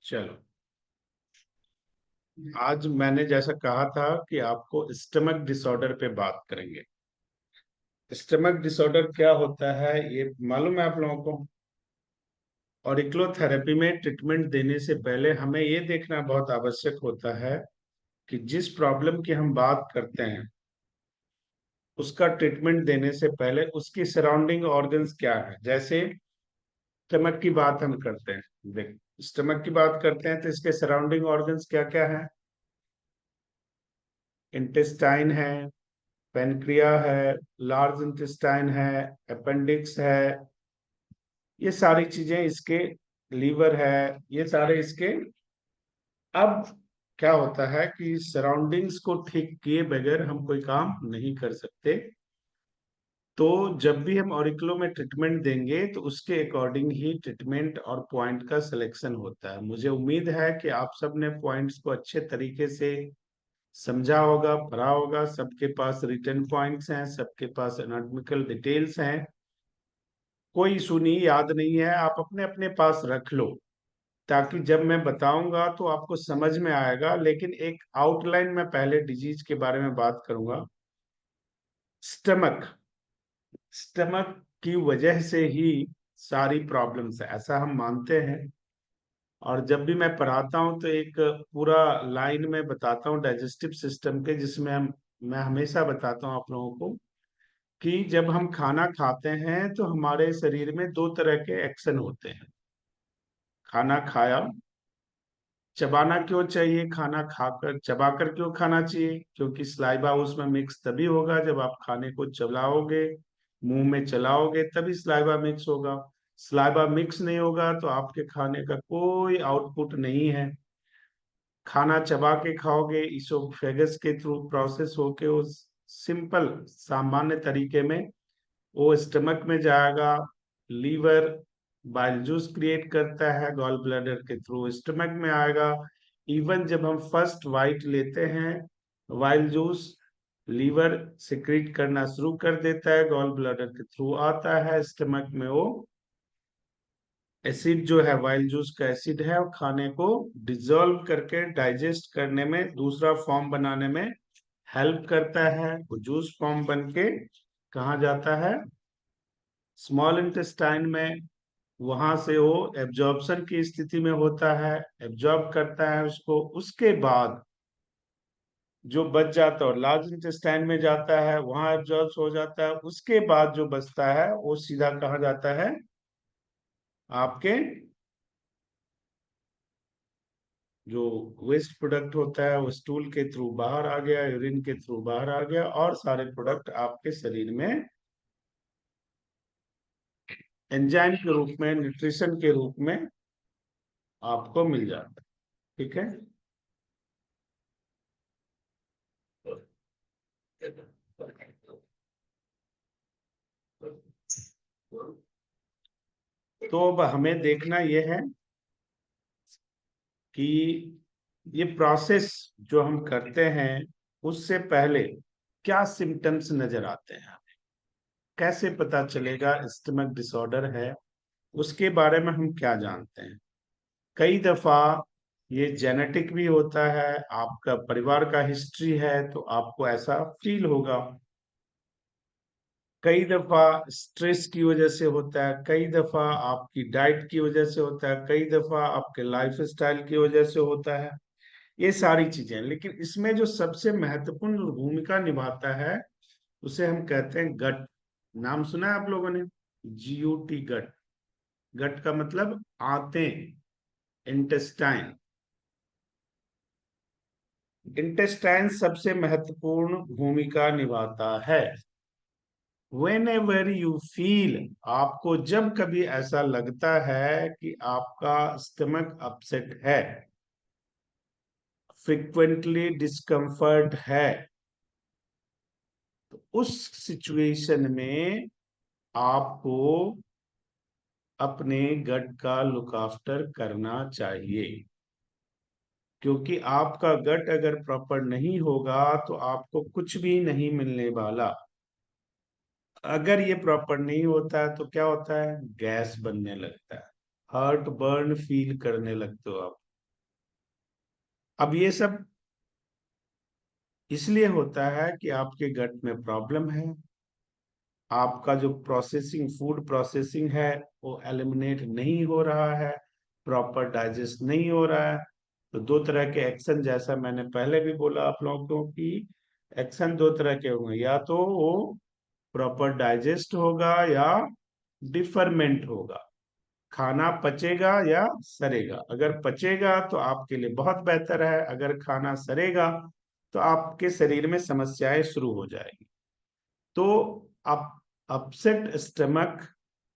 चलो, आज मैंने जैसा कहा था कि आपको स्टमक डिसऑर्डर पे बात करेंगे। स्टमक डिसऑर्डर क्या होता है ये मालूम है आप लोगों को? ऑरिक्लोथेरेपी में ट्रीटमेंट देने से पहले हमें ये देखना बहुत आवश्यक होता है कि जिस प्रॉब्लम की हम बात करते हैं उसका ट्रीटमेंट देने से पहले उसकी सराउंडिंग ऑर्गन्स क्या है। जैसे स्टमक की बात हम करते हैं, देख, स्टमक की बात करते हैं तो इसके सराउंडिंग ऑर्गन्स क्या क्या है? इंटेस्टाइन है, पेनक्रिया है, लार्ज इंटेस्टाइन है, अपेंडिक्स है, ये सारी चीजें इसके, लीवर है, ये सारे इसके। अब क्या होता है कि सराउंडिंग्स को ठीक किए बगैर हम कोई काम नहीं कर सकते। तो जब भी हम ऑरिक्लो में ट्रीटमेंट देंगे तो उसके अकॉर्डिंग ही ट्रीटमेंट और पॉइंट का सिलेक्शन होता है। मुझे उम्मीद है कि आप सब ने पॉइंट्स को अच्छे तरीके से समझा होगा, पढ़ा होगा। सबके पास रिटर्न पॉइंट्स हैं, सबके पास एनाटॉमिकल डिटेल्स हैं। कोई इशू नहीं, याद नहीं है, आप अपने अपने पास रख लो ताकि जब मैं बताऊंगा तो आपको समझ में आएगा। लेकिन एक आउटलाइन में पहले डिजीज के बारे में बात करूंगा। स्टमक, स्टमक की वजह से ही सारी प्रॉब्लम्स है, ऐसा हम मानते हैं। और जब भी मैं पढ़ाता हूँ तो एक पूरा लाइन में बताता हूँ डाइजेस्टिव सिस्टम के, जिसमें मैं हमेशा बताता हूँ आप लोगों को कि जब हम खाना खाते हैं तो हमारे शरीर में दो तरह के एक्शन होते हैं। खाना खाया, चबाना क्यों चाहिए? खाना खाकर चबाकर क्यों खाना चाहिए? क्योंकि सलाइवा उसमें मिक्स तभी होगा जब आप खाने को चलाओगे, मुंह में चलाओगे, तभी सलाइवा मिक्स होगा। सलाइवा मिक्स नहीं होगा तो आपके खाने का कोई आउटपुट नहीं है। खाना चबा के खाओगे, इसोफेगस के थ्रू प्रोसेस होके उस सिंपल सामान्य तरीके में वो स्टमक में जाएगा। लीवर बाइल जूस क्रिएट करता है, गॉल ब्लैडर के थ्रू स्टमक में आएगा। इवन जब हम फर्स्ट वाइट लेते हैं, वाइल जूस लीवर सिक्रीट करना शुरू कर देता है, गॉल ब्लैडर के थ्रू आता है स्टमक में। वो एसिड जो है, वाइल जूस का एसिड है, और खाने को डिजोल्व करके डाइजेस्ट करने में, दूसरा फॉर्म बनाने में हेल्प करता है। वो जूस फॉर्म बन के कहाँ जाता है? स्मॉल इंटेस्टाइन में। वहां से वो एब्जॉर्प्शन की स्थिति में होता है, एब्जॉर्ब करता है उसको। उसके बाद जो बच जाता है और लार्ज इंटेस्टाइन में जाता है, वहां एब्जॉर्ब हो जाता है। उसके बाद जो बचता है वो सीधा कहाँ जाता है? आपके जो वेस्ट प्रोडक्ट होता है वो स्टूल के थ्रू बाहर आ गया, यूरिन के थ्रू बाहर आ गया, और सारे प्रोडक्ट आपके शरीर में एंजाइम के रूप में, न्यूट्रिशन के रूप में आपको मिल जाता है। ठीक है। तो अब हमें देखना यह है कि ये प्रोसेस जो हम करते हैं उससे पहले क्या सिम्टम्स नजर आते हैं, कैसे पता चलेगा स्टमक डिसऑर्डर है, उसके बारे में हम क्या जानते हैं। कई दफा ये जेनेटिक भी होता है, आपका परिवार का हिस्ट्री है तो आपको ऐसा फील होगा। कई दफा स्ट्रेस की वजह से होता है, कई दफा आपकी डाइट की वजह से होता है, कई दफा आपके लाइफ स्टाइल की वजह से होता है। ये सारी चीजें, लेकिन इसमें जो सबसे महत्वपूर्ण भूमिका निभाता है उसे हम कहते हैं गट। नाम सुना है आप लोगों ने? GUT, गट। गट का मतलब आंतें, इंटेस्टाइन। इंटेस्टाइन सबसे महत्वपूर्ण भूमिका निभाता है। वेन एवर यू फील, आपको जब कभी ऐसा लगता है कि आपका स्टमक अपसेट है, फ्रिक्वेंटली डिस्कम्फर्ट है, तो उस सिचुएशन में आपको अपने गट का लुक आफ्टर करना चाहिए। क्योंकि आपका गट अगर प्रॉपर नहीं होगा तो आपको कुछ भी नहीं मिलने वाला। अगर ये प्रॉपर नहीं होता है तो क्या होता है? गैस बनने लगता है, हार्ट बर्न फील करने लगते हो आप। अब ये सब इसलिए होता है कि आपके गट में प्रॉब्लम है, आपका जो प्रोसेसिंग, फूड प्रोसेसिंग है वो एलिमिनेट नहीं हो रहा है, प्रॉपर डाइजेस्ट नहीं हो रहा है। तो दो तरह के एक्शन, जैसा मैंने पहले भी बोला आप लोगों की, एक्शन दो तरह के होंगे, या तो वो प्रॉपर डाइजेस्ट होगा या डिफरमेंट होगा। खाना पचेगा या सड़ेगा। अगर पचेगा तो आपके लिए बहुत बेहतर है, अगर खाना सड़ेगा तो आपके शरीर में समस्याएं शुरू हो जाएगी। तो अप अपसेट स्टमक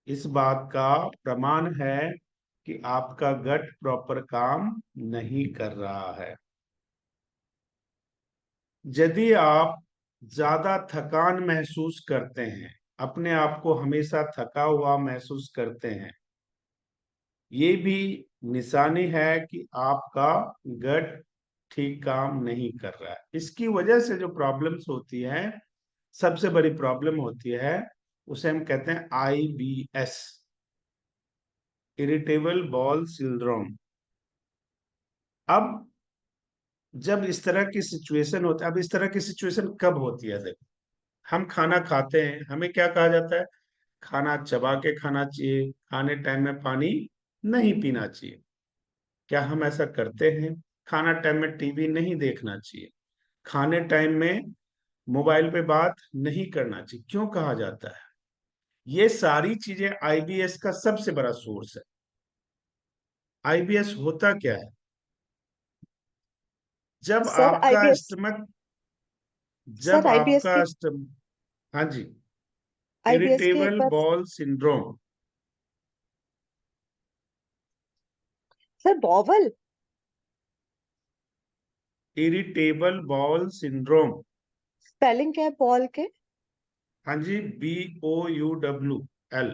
इस बात का प्रमाण है कि आपका गट प्रॉपर काम नहीं कर रहा है। यदि आप ज्यादा थकान महसूस करते हैं, अपने आप को हमेशा थका हुआ महसूस करते हैं, ये भी निशानी है कि आपका गट ठीक काम नहीं कर रहा है। इसकी वजह से जो प्रॉब्लम्स होती है, सबसे बड़ी प्रॉब्लम होती है, उसे हम कहते हैं IBS, इरिटेबल बॉल सिंड्रोम। अब जब इस तरह की सिचुएशन होता है, अब इस तरह की सिचुएशन कब होती है? देखो, हम खाना खाते हैं, हमें क्या कहा जाता है? खाना चबा के खाना चाहिए, खाने टाइम में पानी नहीं पीना चाहिए। क्या हम ऐसा करते हैं? खाना टाइम में टीवी नहीं देखना चाहिए, खाने टाइम में मोबाइल पे बात नहीं करना चाहिए। क्यों कहा जाता है? ये सारी चीजें IBS का सबसे बड़ा सोर्स है। IBS होता क्या है? जब सर आपका आईबीएस स्टमक, जब सर आईबीएस आपका के स्टमक, हाँ जी, आईबीएस के एक इरिटेबल बार bowel syndrome. Sir bowel. Irritable bowel syndrome. Spelling क्या है बॉल के? हाँ जी, BOUWL।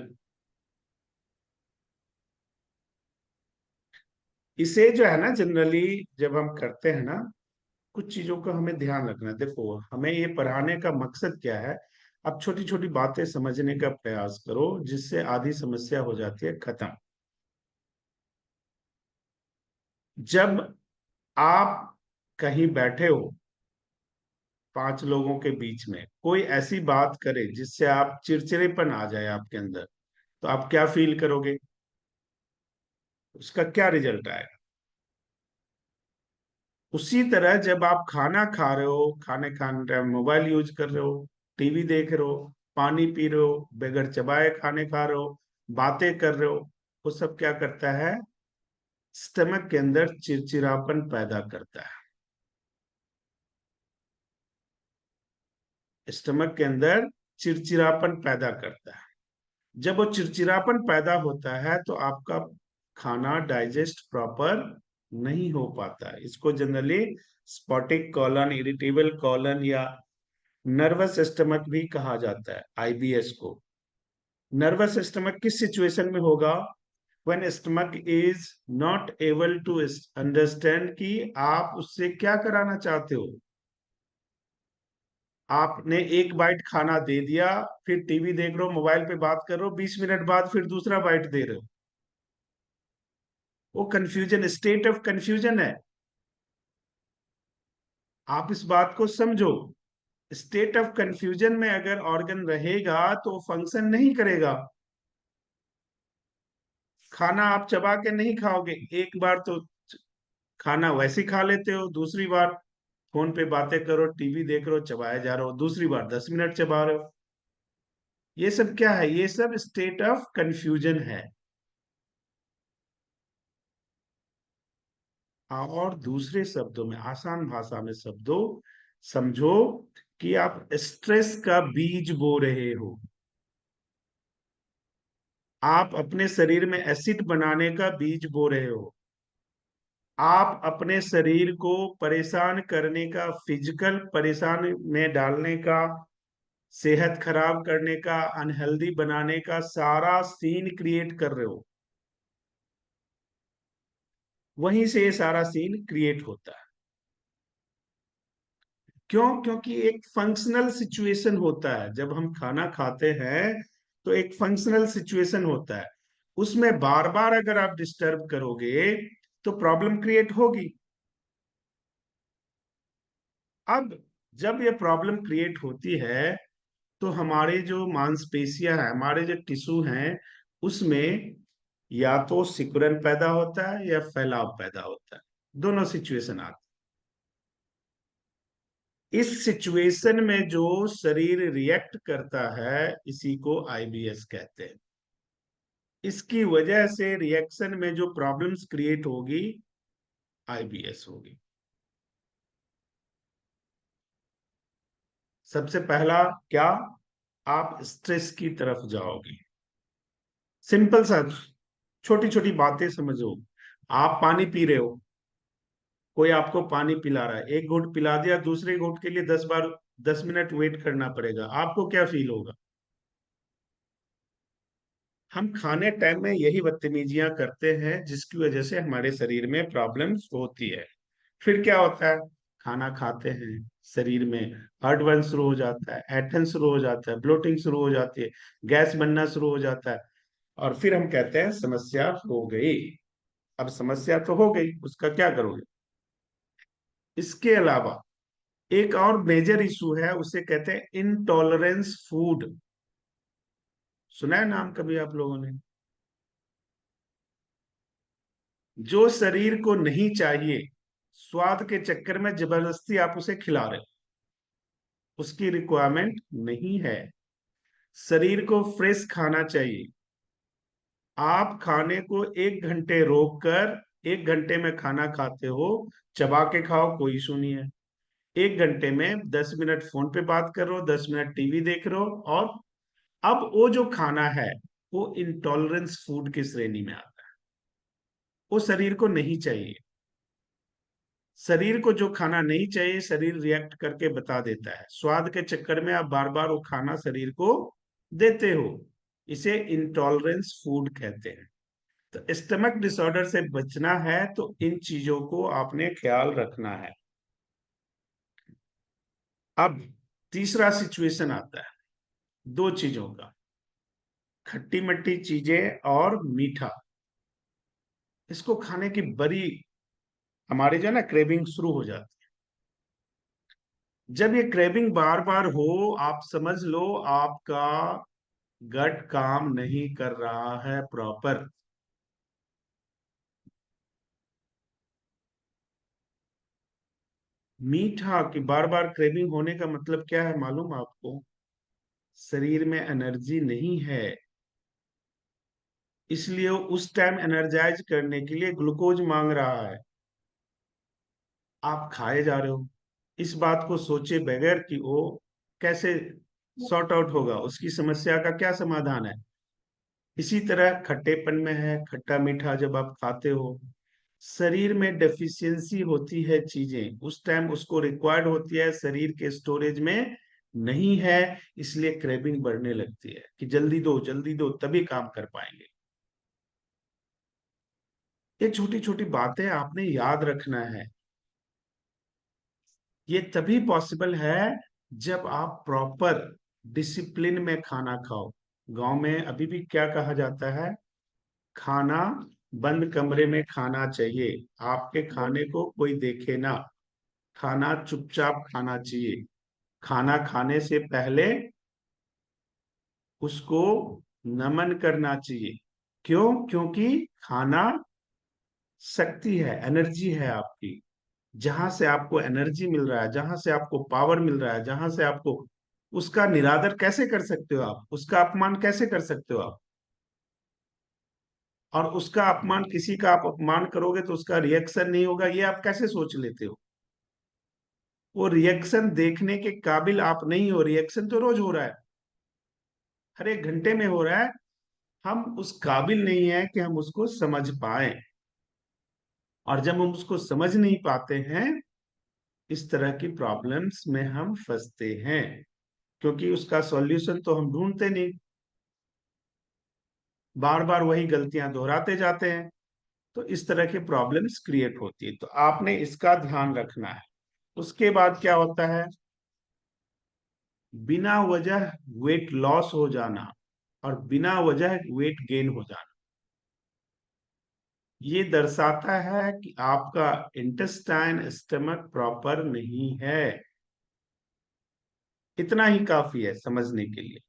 इसे जो है ना, जनरली जब हम करते हैं ना, कुछ चीजों का हमें ध्यान रखना है। देखो, हमें ये पढ़ाने का मकसद क्या है? अब छोटी छोटी बातें समझने का प्रयास करो, जिससे आधी समस्या हो जाती है खत्म। जब आप कहीं बैठे हो, 5 लोगों के बीच में कोई ऐसी बात करे जिससे आप चिड़चिड़ेपन आ जाए आपके अंदर, तो आप क्या फील करोगे? उसका क्या रिजल्ट आएगा? उसी तरह जब आप खाना खा रहे हो, खाने खाने टाइम मोबाइल यूज कर रहे हो, टीवी देख रहे हो, पानी पी रहे हो, बगैर चबाए खाने खा रहे हो, बातें कर रहे हो, वो सब क्या करता है? स्टमक के अंदर चिड़चिड़ापन पैदा करता है। स्टमक के अंदर चिड़चिड़ापन पैदा करता है। जब वो चिड़चिड़ापन पैदा होता है तो आपका खाना डाइजेस्ट प्रॉपर नहीं हो पाता है। इसको जनरली स्पॉटिक कॉलन, इरिटेबल कॉलन या नर्वस स्टमक भी कहा जाता है, IBS को। नर्वस स्टमक किस सिचुएशन में होगा? When stomach is not able to understand कि आप उससे क्या कराना चाहते हो। आपने एक बाइट खाना दे दिया, फिर टीवी देख रहे हो, मोबाइल पे बात कर रहे हो, 20 मिनट बाद फिर दूसरा बाइट दे रहे हो। वो कंफ्यूजन, स्टेट ऑफ कंफ्यूजन है। आप इस बात को समझो। स्टेट ऑफ कंफ्यूजन में अगर ऑर्गन रहेगा तो फंक्शन नहीं करेगा। खाना आप चबा के नहीं खाओगे। एक बार तो खाना वैसे ही खा लेते हो, दूसरी बार फोन पे बातें करो, टीवी देख रहे हो, चबाए जा रहे हो, दूसरी बार 10 मिनट चबा रहे हो। ये सब क्या है? ये सब स्टेट ऑफ कंफ्यूजन है। और दूसरे शब्दों में, आसान भाषा में शब्दों समझो, कि आप स्ट्रेस का बीज बो रहे हो। आप अपने शरीर में एसिड बनाने का बीज बो रहे हो। आप अपने शरीर को परेशान करने का, फिजिकल परेशान में डालने का, सेहत खराब करने का, अनहेल्दी बनाने का सारा सीन क्रिएट कर रहे हो। वहीं से ये सारा सीन क्रिएट होता है। क्यों? क्योंकि एक फंक्शनल सिचुएशन होता है। जब हम खाना खाते हैं तो एक फंक्शनल सिचुएशन होता है, उसमें बार बार अगर आप डिस्टर्ब करोगे तो प्रॉब्लम क्रिएट होगी। अब जब ये प्रॉब्लम क्रिएट होती है तो हमारे जो मांसपेशियां हैं, हमारे जो टिश्यू हैं, उसमें या तो सिकुड़न पैदा होता है या फैलाव पैदा होता है। दोनों सिचुएशन आती है। इस सिचुएशन में जो शरीर रिएक्ट करता है, इसी को आईबीएस कहते हैं। इसकी वजह से रिएक्शन में जो प्रॉब्लम्स क्रिएट होगी, आईबीएस होगी। सबसे पहला क्या, आप स्ट्रेस की तरफ जाओगे। सिंपल सा, छोटी छोटी बातें समझो। आप पानी पी रहे हो, कोई आपको पानी पिला रहा है, एक घूंट पिला दिया, दूसरे घूंट के लिए 10 बार 10 मिनट वेट करना पड़ेगा, आपको क्या फील होगा? हम खाने टाइम में यही बदतमीजियां करते हैं, जिसकी वजह से हमारे शरीर में प्रॉब्लम्स होती है। फिर क्या होता है, खाना खाते हैं, शरीर में हार्टबर्न शुरू हो जाता है, ऐंठन शुरू हो जाता है, ब्लोटिंग शुरू हो जाती है, गैस बनना शुरू हो जाता है, और फिर हम कहते हैं समस्या हो गई। अब समस्या तो हो गई, उसका क्या करोगे? इसके अलावा एक और मेजर इशू है, उसे कहते हैं इनटॉलरेंस फूड। सुना है नाम कभी आप लोगों ने? जो शरीर को नहीं चाहिए, स्वाद के चक्कर में जबरदस्ती आप उसे खिला रहे हो, उसकी रिक्वायरमेंट नहीं है। शरीर को फ्रेश खाना चाहिए। आप खाने को 1 घंटे रोक कर 1 घंटे में खाना खाते हो, चबा के खाओ, कोई इशू नहीं है। 1 घंटे में 10 मिनट फोन पे बात कर रहे हो, 10 मिनट टीवी देख रहे हो, और अब वो जो खाना है, वो इंटॉलरेंस फूड की श्रेणी में आता है। वो शरीर को नहीं चाहिए। शरीर को जो खाना नहीं चाहिए, शरीर रिएक्ट करके बता देता है। स्वाद के चक्कर में आप बार बार वो खाना शरीर को देते हो, इसे इंटॉलरेंस फूड कहते हैं। तो स्टमक डिसऑर्डर से बचना है तो इन चीजों को आपने ख्याल रखना है। अब तीसरा सिचुएशन आता है, दो चीजों का, खट्टी मिट्टी चीजें और मीठा। इसको खाने की बड़ी हमारे जो है ना क्रेविंग शुरू हो जाती है। जब ये क्रेविंग बार बार हो, आप समझ लो आपका गट काम नहीं कर रहा है प्रॉपर। मीठा की बार बार क्रेविंग होने का मतलब क्या है मालूम आपको? शरीर में एनर्जी नहीं है, इसलिए वो उस टाइम एनर्जाइज करने के लिए ग्लूकोज मांग रहा है। आप खाए जा रहे हो, इस बात को सोचे बगैर कि वो कैसे सॉर्ट आउट होगा, उसकी समस्या का क्या समाधान है। इसी तरह खट्टेपन में है, खट्टा मीठा जब आप खाते हो, शरीर में डेफिशिएंसी होती है, चीजें उस टाइम उसको रिक्वायर्ड होती है, शरीर के स्टोरेज में नहीं है, इसलिए क्रेविंग बढ़ने लगती है कि जल्दी दो तभी काम कर पाएंगे। ये छोटी छोटी बातें आपने याद रखना है। ये तभी पॉसिबल है जब आप प्रॉपर डिसिप्लिन में खाना खाओ। गांव में अभी भी क्या कहा जाता है, खाना बंद कमरे में खाना चाहिए, आपके खाने को कोई देखे ना, खाना चुपचाप खाना चाहिए। खाना खाने से पहले उसको नमन करना चाहिए। क्यों? क्योंकि खाना शक्ति है, एनर्जी है आपकी। जहां से आपको एनर्जी मिल रहा है, जहां से आपको पावर मिल रहा है, जहां से आपको, उसका निरादर कैसे कर सकते हो आप? उसका अपमान कैसे कर सकते हो आप? और उसका अपमान, किसी का आप अपमान करोगे तो उसका रिएक्शन नहीं होगा, ये आप कैसे सोच लेते हो? वो रिएक्शन देखने के काबिल आप नहीं हो। रिएक्शन तो रोज हो रहा है, हर 1 घंटे में हो रहा है। हम उस काबिल नहीं है कि हम उसको समझ पाए, और जब हम उसको समझ नहीं पाते हैं, इस तरह की प्रॉब्लम्स में हम फंसते हैं, क्योंकि उसका सॉल्यूशन तो हम ढूंढते नहीं, बार बार वही गलतियां दोहराते जाते हैं। तो इस तरह की प्रॉब्लम्स क्रिएट होती है, तो आपने इसका ध्यान रखना है। उसके बाद क्या होता है, बिना वजह वेट लॉस हो जाना और बिना वजह वेट गेन हो जाना, ये दर्शाता है कि आपका इंटेस्टाइन स्टमक प्रॉपर नहीं है। इतना ही काफी है समझने के लिए।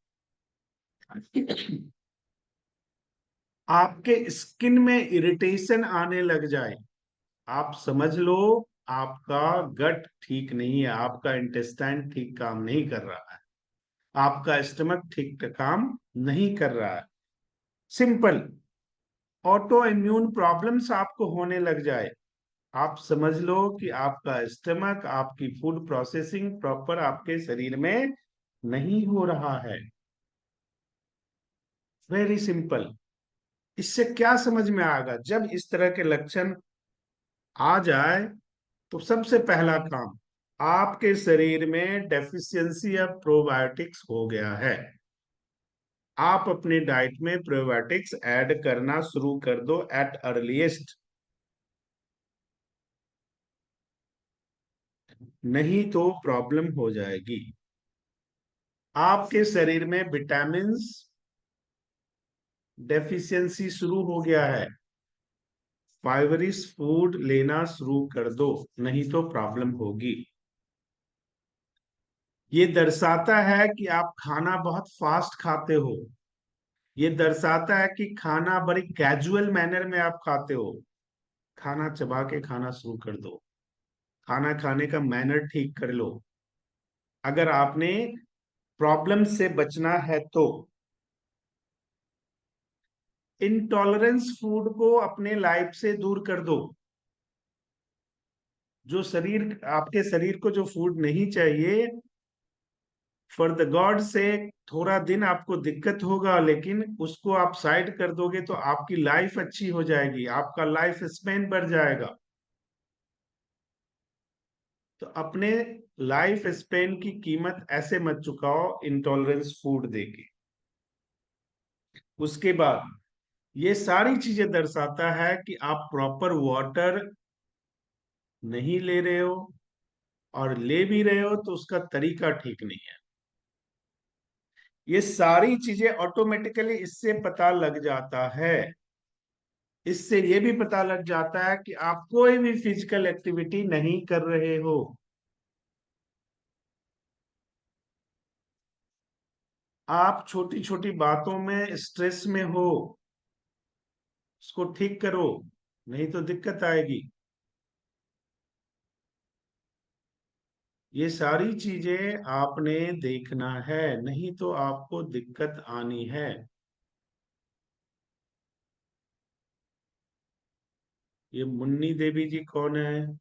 आपके स्किन में इरिटेशन आने लग जाए, आप समझ लो आपका गट ठीक नहीं है, आपका इंटेस्टाइन ठीक काम नहीं कर रहा है, आपका स्टमक ठीक काम नहीं कर रहा है। सिंपल। ऑटो इम्यून प्रॉब्लम्स आपको होने लग जाए, आप समझ लो कि आपका स्टमक, आपकी फूड प्रोसेसिंग प्रॉपर आपके शरीर में नहीं हो रहा है। Very simple. इससे क्या समझ में आएगा? जब इस तरह के लक्षण आ जाए तो सबसे पहला काम, आपके शरीर में डेफिशिएंसी ऑफ प्रोबायोटिक्स हो गया है। आप अपने डाइट में प्रोबायोटिक्स ऐड करना शुरू कर दो एट अर्लीस्ट, नहीं तो प्रॉब्लम हो जाएगी। आपके शरीर में विटामिन डेफिशिएंसी शुरू हो गया है, फाइबरिश फूड लेना शुरू कर दो, नहीं तो प्रॉब्लम होगी। ये दर्शाता है कि आप खाना बहुत फास्ट खाते हो, ये दर्शाता है कि खाना बड़ी कैजुअल मैनर में आप खाते हो। खाना चबा के खाना शुरू कर दो, खाना खाने का मैनर ठीक कर लो, अगर आपने प्रॉब्लम से बचना है तो। इंटॉलरेंस फूड को अपने लाइफ से दूर कर दो। जो शरीर, आपके शरीर को जो फूड नहीं चाहिए, फॉर द गॉड से थोड़ा दिन आपको दिक्कत होगा, लेकिन उसको आप साइड कर दोगे तो आपकी लाइफ अच्छी हो जाएगी, आपका लाइफ स्पेन बढ़ जाएगा। तो अपने लाइफ स्पेन की कीमत ऐसे मत चुकाओ इंटॉलरेंस फूड देके। उसके बाद ये सारी चीजें दर्शाता है कि आप प्रॉपर वाटर नहीं ले रहे हो, और ले भी रहे हो तो उसका तरीका ठीक नहीं है। ये सारी चीजें ऑटोमेटिकली इससे पता लग जाता है। इससे ये भी पता लग जाता है कि आप कोई भी फिजिकल एक्टिविटी नहीं कर रहे हो। आप छोटी छोटी बातों में स्ट्रेस में हो, उसको ठीक करो, नहीं तो दिक्कत आएगी। ये सारी चीजें आपने देखना है, नहीं तो आपको दिक्कत आनी है। ये मुन्नी देवी जी कौन है?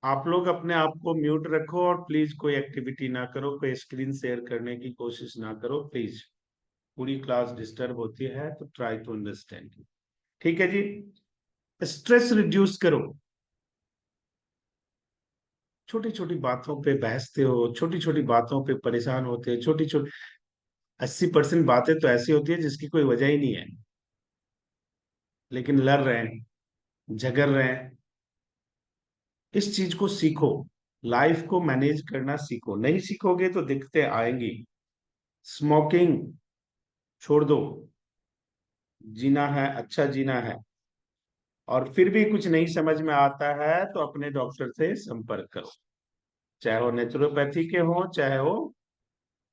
आप लोग अपने आप को म्यूट रखो और प्लीज कोई एक्टिविटी ना करो, कोई स्क्रीन शेयर करने की कोशिश ना करो प्लीज। पूरी क्लास डिस्टर्ब होती है, तो ट्राई टू अंडरस्टैंड। ठीक है जी। स्ट्रेस रिड्यूस करो। छोटी छोटी बातों पे बहसते हो, छोटी छोटी बातों पे परेशान होते हो, छोटी छोटी 80% बातें तो ऐसी होती है जिसकी कोई वजह ही नहीं है, लेकिन लड़ रहे हैं, झगड़ रहे हैं। इस चीज को सीखो, लाइफ को मैनेज करना सीखो, नहीं सीखोगे तो दिक्कतें आएंगी। स्मोकिंग छोड़ दो, जीना है, अच्छा जीना है। और फिर भी कुछ नहीं समझ में आता है तो अपने डॉक्टर से संपर्क करो, चाहे वो नेचुरोपैथी के हो, चाहे वो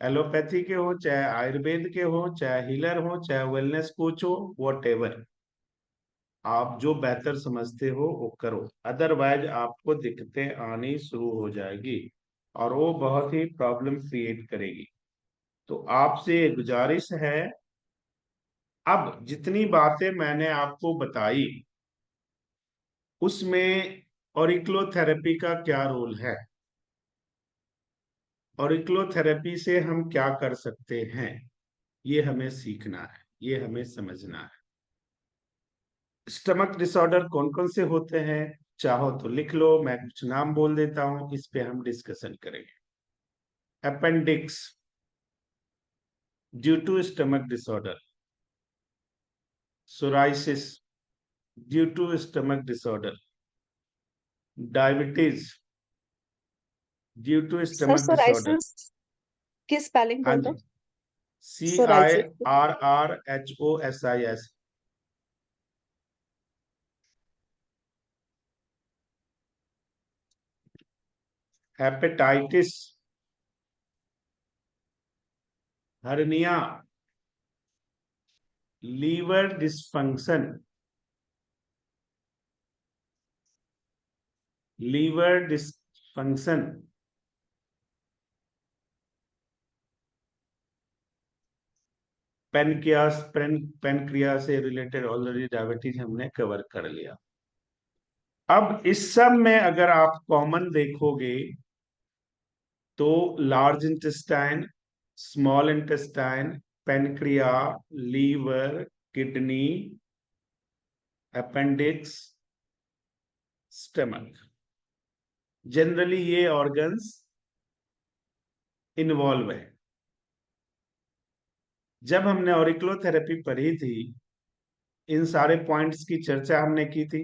एलोपैथी के हो, चाहे आयुर्वेद के हो, चाहे हीलर हो, चाहे वेलनेस कोच हो, वॉट, आप जो बेहतर समझते हो वो करो, अदरवाइज आपको दिक्कतें आनी शुरू हो जाएगी और वो बहुत ही प्रॉब्लम क्रिएट करेगी। तो आपसे गुजारिश है, अब जितनी बातें मैंने आपको बताई उसमें ऑरिक्लोथेरेपी का क्या रोल है, ऑरिक्लोथेरेपी से हम क्या कर सकते हैं, ये हमें सीखना है, ये हमें समझना है। स्टमक डिसऑर्डर कौन कौन से होते हैं, चाहो तो लिख लो, मैं कुछ नाम बोल देता हूं, इस पे हम डिस्कशन करेंगे। Appendix due to stomach disorder, psoriasis due to stomach disorder, diabetes due to sir stomach disorder. Psoriasis की स्पेलिंग हाँ बोल जी, दो। CIRRRHOSIS। Psoriasis. Hepatitis, hernia, liver dysfunction, liver dysfunction, pancreas, pancreas से रिलेटेड ऑलरेडी डायबिटीज हमने cover कर लिया। अब इस सब में अगर आप कॉमन देखोगे तो large intestine, small intestine, pancreas, liver, kidney, appendix, stomach, generally ये ऑर्गन्स इन्वॉल्व है। जब हमने ऑरिक्लोथेरेपी पढ़ी थी, इन सारे पॉइंट्स की चर्चा हमने की थी।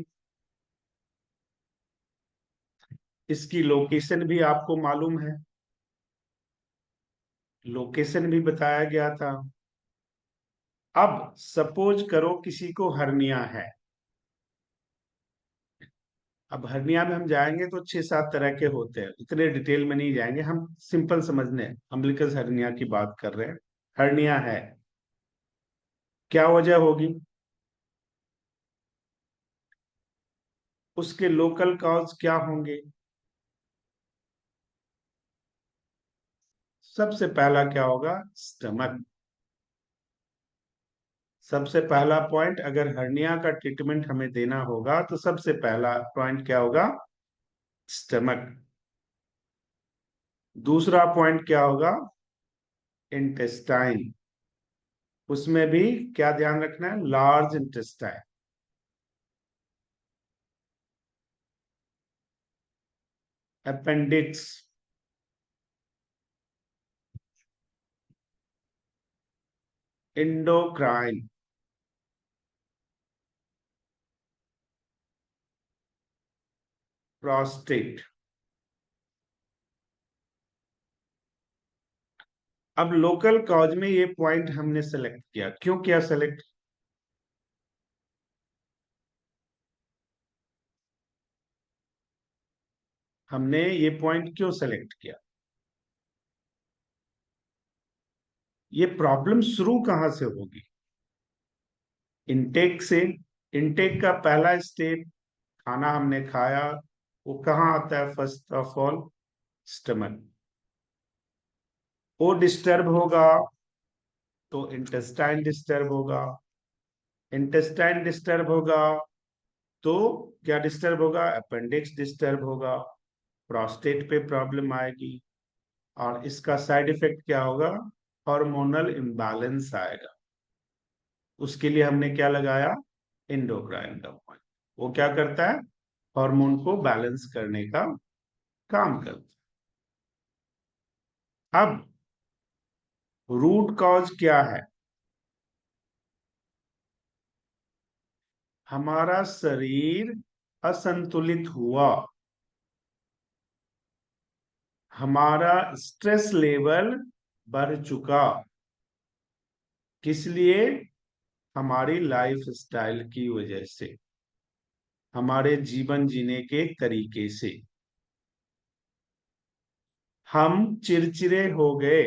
इसकी लोकेशन भी आपको मालूम है, लोकेशन भी बताया गया था। अब सपोज करो किसी को हर्निया है। अब हर्निया में हम जाएंगे तो 6-7 तरह के होते हैं, इतने डिटेल में नहीं जाएंगे, हम सिंपल समझने अम्बिलिकस हर्निया की बात कर रहे हैं। हर्निया है, क्या वजह होगी? उसके लोकल कॉज क्या होंगे? सबसे पहला क्या होगा? स्टमक। सबसे पहला पॉइंट, अगर हर्निया का ट्रीटमेंट हमें देना होगा तो सबसे पहला पॉइंट क्या होगा? स्टमक। दूसरा पॉइंट क्या होगा? इंटेस्टाइन। उसमें भी क्या ध्यान रखना है? Large intestine. Appendix, endocrine, prostate. अब लोकल कॉज में ये पॉइंट हमने सेलेक्ट किया, क्यों किया सेलेक्ट? हमने ये पॉइंट क्यों सेलेक्ट किया? ये प्रॉब्लम शुरू कहां से होगी? इनटेक से। इनटेक का पहला स्टेप, खाना हमने खाया, वो कहाँ आता है? First of all stomach. वो डिस्टर्ब होगा तो इंटेस्टाइन डिस्टर्ब होगा। इंटेस्टाइन डिस्टर्ब होगा तो क्या डिस्टर्ब होगा? अपेंडिक्स डिस्टर्ब होगा, प्रोस्टेट पे प्रॉब्लम आएगी, और इसका साइड इफेक्ट क्या होगा? हार्मोनल इम्बैलेंस आएगा। उसके लिए हमने क्या लगाया? एंडोक्राइन का पॉइंट। वो क्या करता है? हार्मोन को बैलेंस करने का काम करता है। अब रूट कॉज क्या है? हमारा शरीर असंतुलित हुआ, हमारा स्ट्रेस लेवल बढ़ चुका। किस लिए? हमारी लाइफ स्टाइल की वजह से, हमारे जीवन जीने के तरीके से हम चिड़चिड़े हो गए,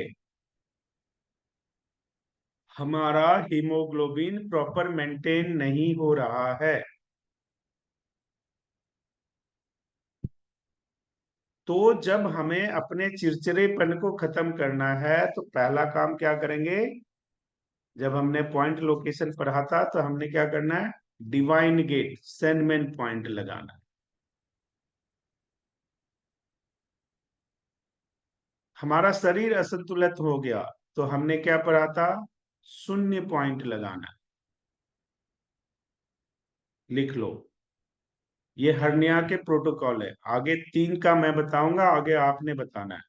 हमारा हीमोग्लोबिन प्रॉपर मेंटेन नहीं हो रहा है। तो जब हमें अपने चिड़चिड़ेपन को खत्म करना है तो पहला काम क्या करेंगे? जब हमने पॉइंट लोकेशन पढ़ा था तो हमने क्या करना है? डिवाइन गेट, सेंडमैन पॉइंट लगाना है। हमारा शरीर असंतुलित हो गया तो हमने क्या पढ़ा था? शून्य पॉइंट लगाना है। लिख लो, ये हर्निया के प्रोटोकॉल है। आगे 3 का मैं बताऊंगा, आगे आपने बताना है।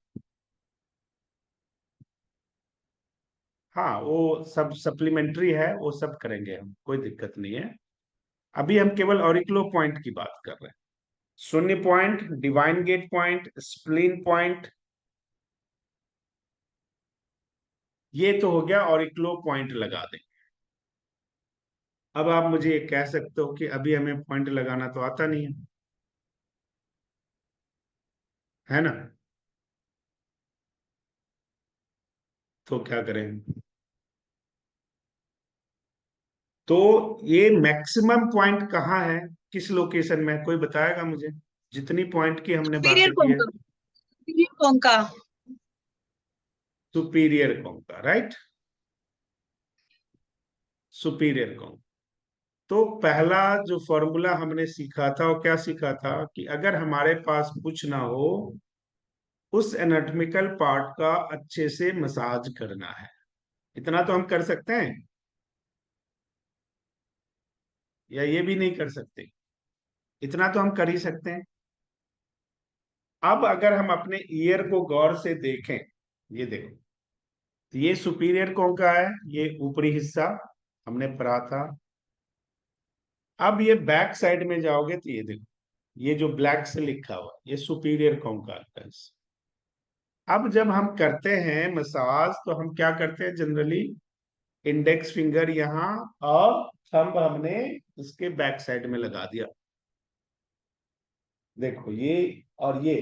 हाँ, वो सब सप्लीमेंट्री है, वो सब करेंगे हम, कोई दिक्कत नहीं है। अभी हम केवल ऑरिक्लो पॉइंट की बात कर रहे हैं। शून्य point, divine gate point, spleen point, ये तो हो गया, और इक्लो पॉइंट लगा दें। अब आप मुझे ये कह सकते हो कि अभी हमें पॉइंट लगाना तो आता नहीं है ना? तो क्या करें? तो ये मैक्सिमम पॉइंट कहाँ है, किस लोकेशन में, कोई बताएगा मुझे? जितनी पॉइंट की हमने सुपीरियर बातें की है। Concha, superior concha. Superior concha, right, superior concha. तो पहला जो फॉर्मूला हमने सीखा था, वो क्या सीखा था कि अगर हमारे पास कुछ ना हो, उस एनाटॉमिकल पार्ट का अच्छे से मसाज करना है। इतना तो हम कर सकते हैं, या ये भी नहीं कर सकते? इतना तो हम कर ही सकते हैं। अब अगर हम अपने ईयर को गौर से देखें, ये देखो, तो ये सुपीरियर कोंका है, ये ऊपरी हिस्सा हमने पढ़ा था। अब ये बैक साइड में जाओगे तो ये देखो, ये जो ब्लैक से लिखा हुआ ये सुपीरियर कोंका का हिस्सा। अब जब हम करते हैं मसाज, तो हम क्या करते हैं जनरली, इंडेक्स फिंगर यहाँ, और थंब हमने इसके बैक साइड में लगा दिया। देखो ये, और ये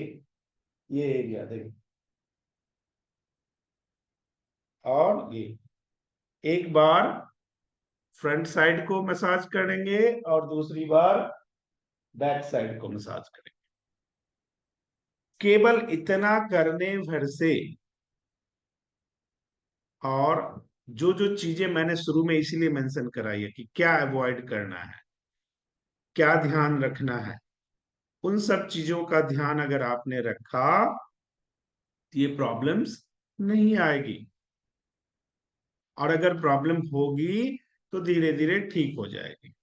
एरिया देखो, और ये एक बार फ्रंट साइड को मसाज करेंगे, और दूसरी बार बैक साइड को मसाज करेंगे। केवल इतना करने भर से, और जो जो चीजें मैंने शुरू में इसीलिए मेंशन कराई है कि क्या अवॉइड करना है, क्या ध्यान रखना है, उन सब चीजों का ध्यान अगर आपने रखा, तो ये प्रॉब्लम्स नहीं आएगी। और अगर प्रॉब्लम होगी तो धीरे धीरे ठीक हो जाएगी।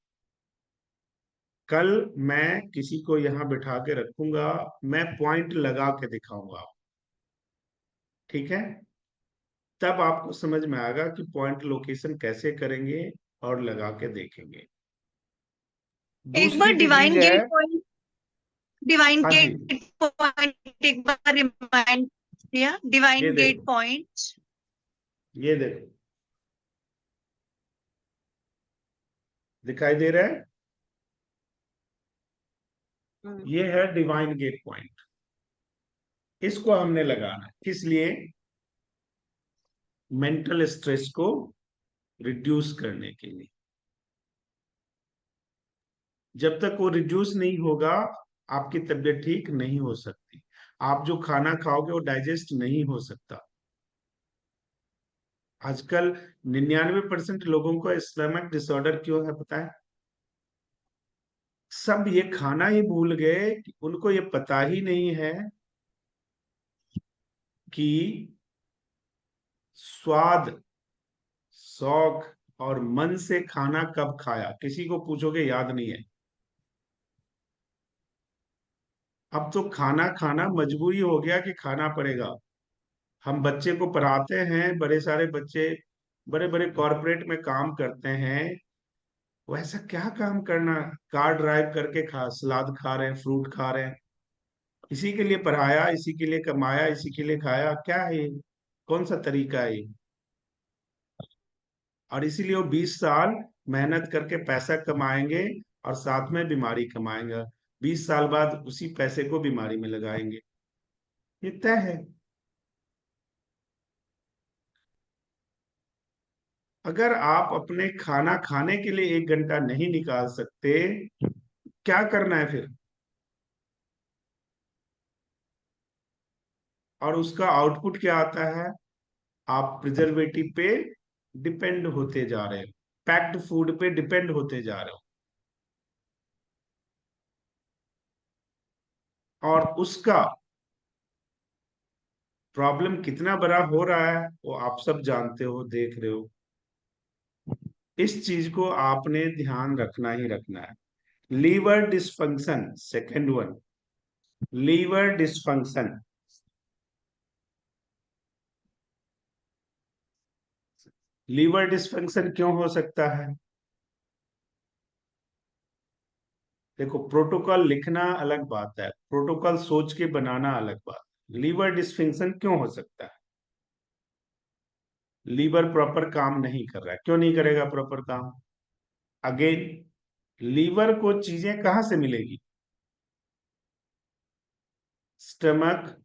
कल मैं किसी को यहां बिठा के रखूंगा, मैं पॉइंट लगा के दिखाऊंगा, ठीक है? तब आपको समझ में आएगा कि पॉइंट लोकेशन कैसे करेंगे, और लगा के देखेंगे। एक बार दूसरी टेक्निक है। डिवाइन हाँ जी, गेट पॉइंट एक बार रिमाइंड किया, ये डिवाइन गेट देखो, पॉइंट। ये देखो, दिखाई दे रहा है? ये है डिवाइन गेट पॉइंट। इसको हमने लगाना है, किस लिए? मेंटल स्ट्रेस को रिड्यूस करने के लिए। जब तक वो रिड्यूस नहीं होगा, आपकी तबीयत ठीक नहीं हो सकती। आप जो खाना खाओगे वो डाइजेस्ट नहीं हो सकता। आजकल 99% लोगों को स्टमक डिसऑर्डर क्यों है पता है? सब ये खाना ही भूल गए कि उनको ये पता ही नहीं है कि स्वाद, शौक और मन से खाना कब खाया, किसी को पूछोगे याद नहीं है। अब तो खाना खाना मजबूरी हो गया कि खाना पड़ेगा। हम बच्चे को पढ़ाते हैं, बड़े सारे बच्चे बड़े बड़े कॉरपोरेट में काम करते हैं। वो ऐसा क्या काम करना, कार ड्राइव करके सलाद खा रहे हैं, फ्रूट खा रहे हैं। इसी के लिए पढ़ाया, इसी के लिए कमाया, इसी के लिए खाया, क्या है ये? कौन सा तरीका है ये? और इसीलिए वो 20 साल मेहनत करके पैसा कमाएंगे, और साथ में बीमारी कमाएंगे। 20 साल बाद उसी पैसे को बीमारी में लगाएंगे। ये तय है। अगर आप अपने खाना खाने के लिए 1 घंटा नहीं निकाल सकते, क्या करना है फिर? और उसका आउटपुट क्या आता है? आप प्रिजर्वेटिव पे डिपेंड होते जा रहे हो, पैक्ड फूड पे डिपेंड होते जा रहे हो, और उसका प्रॉब्लम कितना बड़ा हो रहा है वो आप सब जानते हो, देख रहे हो। इस चीज को आपने ध्यान रखना ही रखना है। Liver dysfunction, second one, liver dysfunction. Liver dysfunction क्यों हो सकता है? देखो, प्रोटोकॉल लिखना अलग बात है, प्रोटोकॉल सोच के बनाना अलग बात है। लीवर डिस्फंक्शन क्यों हो सकता है? लीवर प्रॉपर काम नहीं कर रहा है। क्यों नहीं करेगा प्रॉपर काम? अगेन, लीवर को चीजें कहां से मिलेगी? स्टमक,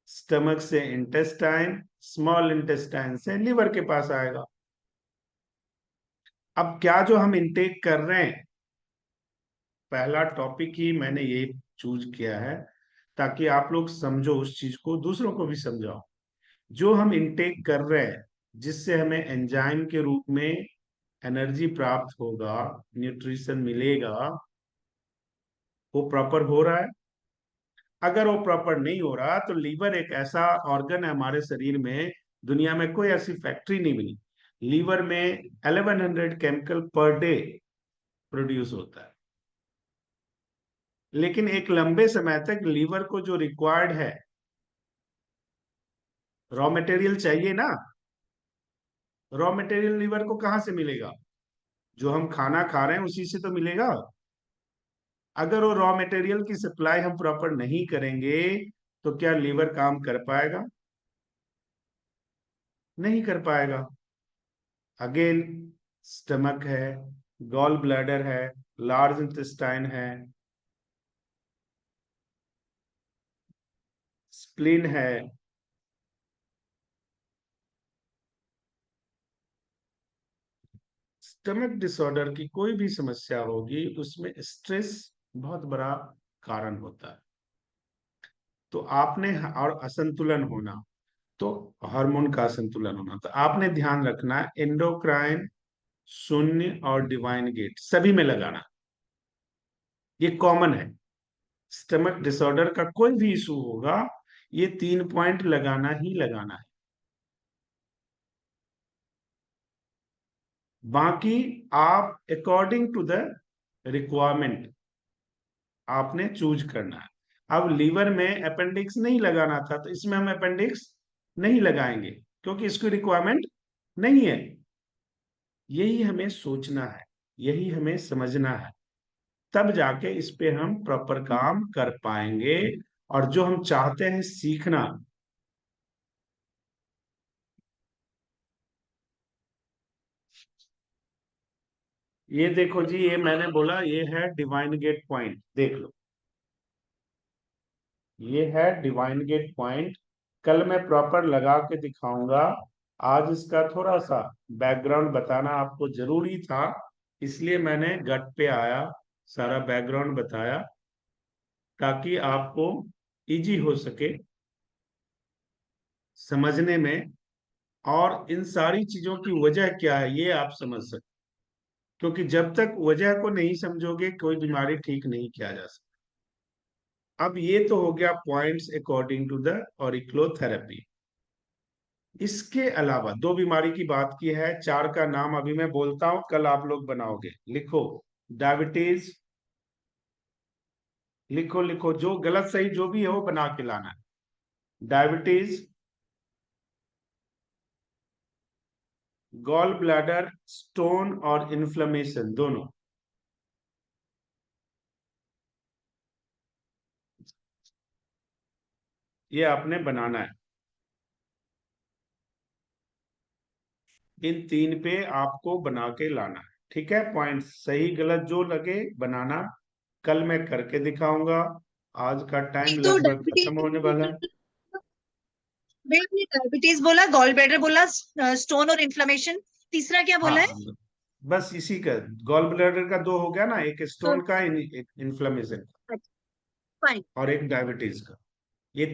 स्टमक से इंटेस्टाइन, स्मॉल इंटेस्टाइन से लीवर के पास आएगा। अब क्या जो हम इनटेक कर रहे हैं, पहला टॉपिक ही मैंने ये चूज किया है ताकि आप लोग समझो उस चीज को, दूसरों को भी समझाओ। जो हम इनटेक कर रहे हैं, जिससे हमें एंजाइम के रूप में एनर्जी प्राप्त होगा, न्यूट्रिशन मिलेगा, वो प्रॉपर हो रहा है? अगर वो प्रॉपर नहीं हो रहा तो लीवर एक ऐसा ऑर्गन है हमारे शरीर में, दुनिया में कोई ऐसी फैक्ट्री नहीं बनी, लीवर में 1100 केमिकल पर डे प्रोड्यूस होता है। लेकिन एक लंबे समय तक लीवर को जो रिक्वायर्ड है, रॉ मटेरियल चाहिए ना, रॉ मटेरियल लीवर को कहां से मिलेगा? जो हम खाना खा रहे हैं उसी से तो मिलेगा। अगर वो रॉ मटेरियल की सप्लाई हम प्रॉपर नहीं करेंगे तो क्या लीवर काम कर पाएगा? नहीं कर पाएगा। अगेन, स्टमक है, गॉल ब्लैडर है, लार्ज इंटेस्टाइन है, स्प्लीन है। स्टमक डिसऑर्डर की कोई भी समस्या होगी, उसमें स्ट्रेस बहुत बड़ा कारण होता है। तो आपने, और असंतुलन होना, तो हार्मोन का असंतुलन होना, तो आपने ध्यान रखना है एंडोक्राइन, शून्य और डिवाइन गेट सभी में लगाना। ये कॉमन है। स्टमक डिसऑर्डर का कोई भी इशू होगा, ये 3 पॉइंट लगाना ही लगाना है। बाकी आप अकॉर्डिंग टू द रिक्वायरमेंट आपने चूज करना है। अब लीवर में अपेंडिक्स नहीं लगाना था तो इसमें हम अपेंडिक्स नहीं लगाएंगे, क्योंकि इसकी रिक्वायरमेंट नहीं है। यही हमें सोचना है, यही हमें समझना है, तब जाके इस पे हम प्रॉपर काम कर पाएंगे। और जो हम चाहते हैं सीखना, ये देखो जी, ये मैंने बोला ये है डिवाइन गेट पॉइंट, देख लो, ये है डिवाइन गेट पॉइंट। कल मैं प्रॉपर लगा के दिखाऊंगा। आज इसका थोड़ा सा बैकग्राउंड बताना आपको जरूरी था, इसलिए मैंने गट पे आया, सारा बैकग्राउंड बताया ताकि आपको इजी हो सके समझने में, और इन सारी चीजों की वजह क्या है ये आप समझ सके। क्योंकि जब तक वजह को नहीं समझोगे कोई बीमारी ठीक नहीं किया जा सकता। अब ये तो हो गया पॉइंट्स अकॉर्डिंग टू द ऑरिक्लोथेरेपी। इसके अलावा दो बीमारी की बात की है, चार का नाम अभी मैं बोलता हूं, कल आप लोग बनाओगे। लिखो, डायबिटीज, लिखो लिखो, जो गलत सही जो भी है वो बना के लाना है। डायबिटीज, गॉल ब्लैडर स्टोन और इन्फ्लेमेशन दोनों, ये आपने बनाना है। इन तीन पे आपको बना के लाना है, ठीक है? पॉइंट सही गलत जो लगे बनाना, कल मैं करके दिखाऊंगा। आज का टाइम एक तो लगभग खत्म होने वाला है। डायबिटीज, भैया डायबिटीज बोला, गॉल ब्लैडर बोला, स्टोन और इन्फ्लेमेशन, तीसरा क्या बोला है? हाँ, बस इसी का, गॉल ब्लैडर का दो हो गया ना, एक तो स्टोन का, एक इन्फ्लेमेशन फाइन। और एक डायबिटीज का।